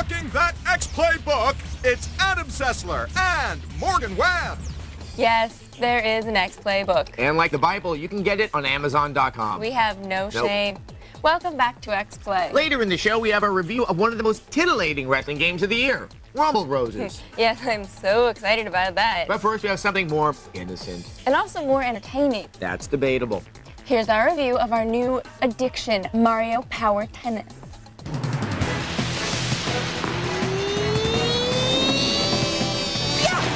rocking that X-Play book, it's Adam Sessler and Morgan Webb. Yes, there is an X-Play book. And like the Bible, you can get it on Amazon.com. We have no shame. Welcome back to X-Play. Later in the show, we have a review of one of the most titillating wrestling games of the year, Rumble Roses. Yes, I'm so excited about that. But first, we have something more innocent. And also more entertaining. That's debatable. Here's our review of our new addiction, Mario Power Tennis.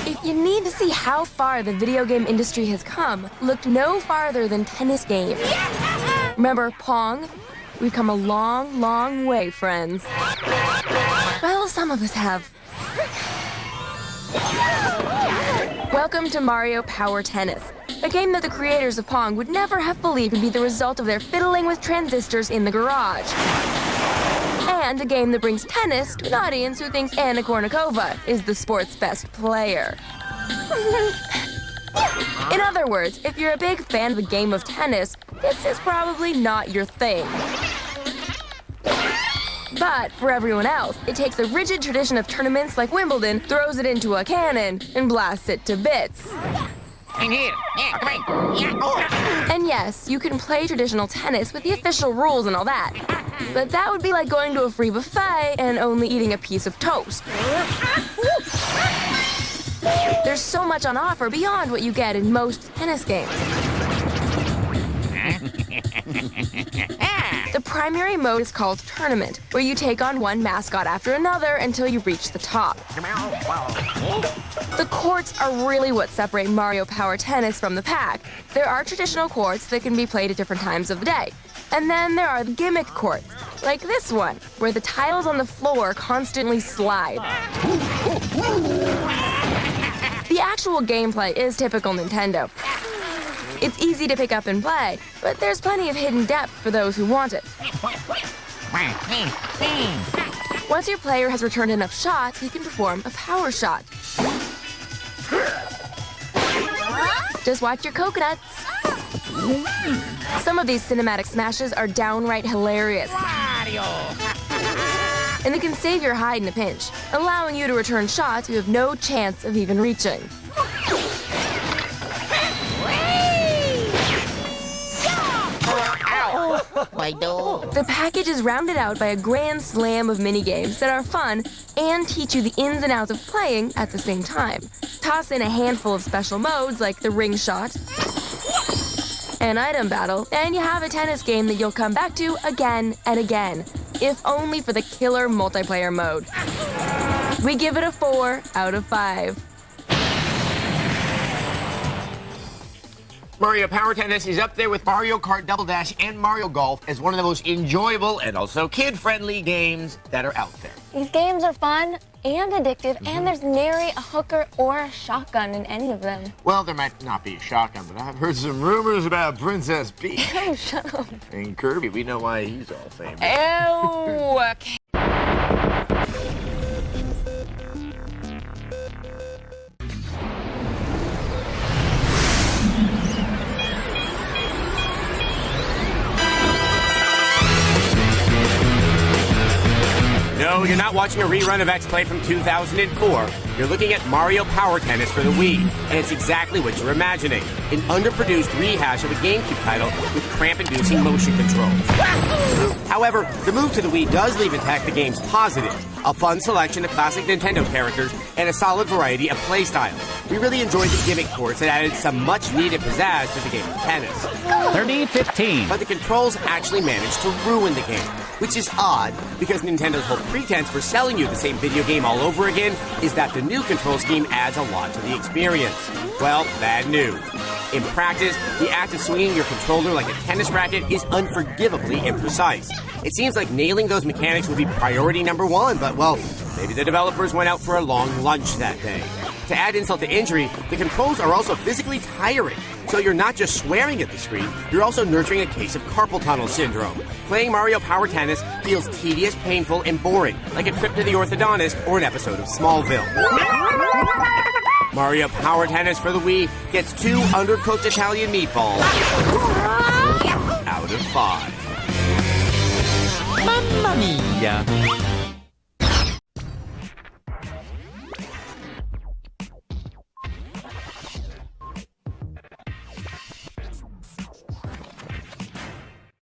If you need to see how far the video game industry has come, look no farther than tennis games. Remember Pong? We've come a long, long way, friends. Well, some of us have. Welcome to Mario Power Tennis, a game that the creators of Pong would never have believed would be the result of their fiddling with transistors in the garage. And a game that brings tennis to an audience who thinks Anna Kournikova is the sport's best player. In other words, if you're a big fan of the game of tennis, this is probably not your thing. But for everyone else, it takes the rigid tradition of tournaments like Wimbledon, throws it into a cannon, and blasts it to bits. And yes, you can play traditional tennis with the official rules and all that. But that would be like going to a free buffet and only eating a piece of toast. There's so much on offer beyond what you get in most tennis games. The primary mode is called Tournament, where you take on one mascot after another until you reach the top. The courts are really what separate Mario Power Tennis from the pack. There are traditional courts that can be played at different times of the day. And then there are the gimmick courts, like this one, where the tiles on the floor constantly slide. The actual gameplay is typical Nintendo. It's easy to pick up and play, but there's plenty of hidden depth for those who want it. Once your player has returned enough shots, he can perform a power shot. Just watch your coconuts. Some of these cinematic smashes are downright hilarious. And they can save your hide in a pinch, allowing you to return shots you have no chance of even reaching. The package is rounded out by a grand slam of minigames that are fun and teach you the ins and outs of playing at the same time. Toss in a handful of special modes like the ring shot, an item battle, and you have a tennis game that you'll come back to again and again, if only for the killer multiplayer mode. We give it a 4 out of 5. Mario Power Tennis is up there with Mario Kart Double Dash and Mario Golf as one of the most enjoyable and also kid-friendly games that are out there. These games are fun and addictive, and there's nary a hooker or a shotgun in any of them. Well, there might not be a shotgun, but I've heard some rumors about Princess Peach. Oh, shut up. And Kirby, we know why he's all famous. Ew, okay. No, you're not watching a rerun of X-Play from 2004. You're looking at Mario Power Tennis for the Wii, and it's exactly what you're imagining. An underproduced rehash of a GameCube title with cramp-inducing motion controls. However, the move to the Wii does leave intact the game's positives. A fun selection of classic Nintendo characters and a solid variety of playstyles. We really enjoyed the gimmick courts that added some much-needed pizzazz to the game of tennis. 30-15. But the controls actually managed to ruin the game, which is odd because Nintendo's whole pretense for selling you the same video game all over again is that the new control scheme adds a lot to the experience. Well, bad news. In practice, the act of swinging your controller like a tennis racket is unforgivably imprecise. It seems like nailing those mechanics would be priority number one, but well, maybe the developers went out for a long lunch that day. To add insult to injury, the controls are also physically tiring. So you're not just swearing at the screen, you're also nurturing a case of carpal tunnel syndrome. Playing Mario Power Tennis feels tedious, painful, and boring, like a trip to the orthodontist or an episode of Smallville. Mario Power Tennis for the Wii gets 2 undercooked Italian meatballs out of 5. Mamma mia.